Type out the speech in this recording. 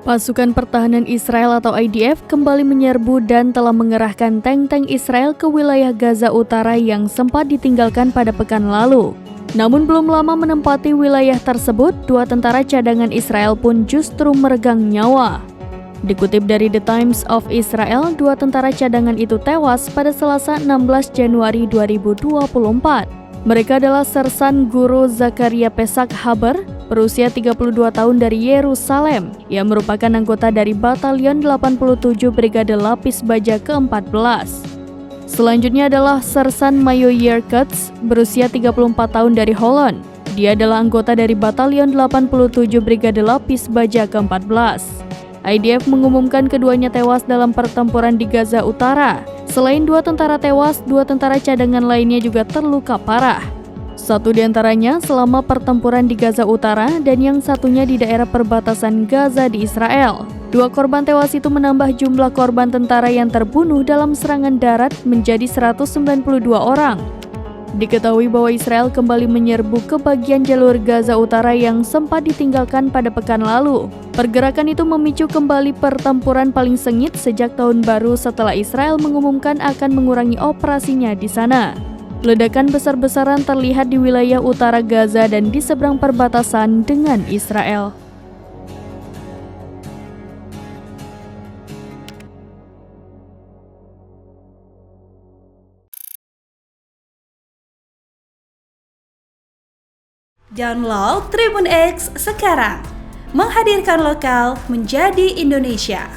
Pasukan Pertahanan Israel atau IDF kembali menyerbu dan telah mengerahkan tank-tank Israel ke wilayah Gaza Utara yang sempat ditinggalkan pada pekan lalu. Namun belum lama menempati wilayah tersebut, dua tentara cadangan Israel pun justru meregang nyawa. Dikutip dari The Times of Israel, dua tentara cadangan itu tewas pada Selasa 16 Januari 2024. Mereka adalah Sersan Guru Zakaria Pesak Haber, berusia 32 tahun dari Yerusalem, yang merupakan anggota dari Batalion 87 Brigade Lapis Baja ke-14. Selanjutnya adalah Sersan Mayo Yerkets, berusia 34 tahun dari Holland. Dia adalah anggota dari Batalion 87 Brigade Lapis Baja ke-14. IDF mengumumkan keduanya tewas dalam pertempuran di Gaza Utara. Selain dua tentara tewas, dua tentara cadangan lainnya juga terluka parah. Satu di antaranya selama pertempuran di Gaza Utara dan yang satunya di daerah perbatasan Gaza di Israel. Dua korban tewas itu menambah jumlah korban tentara yang terbunuh dalam serangan darat menjadi 192 orang. Diketahui bahwa Israel kembali menyerbu ke bagian jalur Gaza Utara yang sempat ditinggalkan pada pekan lalu. Pergerakan itu memicu kembali pertempuran paling sengit sejak tahun baru setelah Israel mengumumkan akan mengurangi operasinya di sana. Ledakan besar-besaran terlihat di wilayah utara Gaza dan di seberang perbatasan dengan Israel. Download Tribun X sekarang, menghadirkan lokal menjadi Indonesia.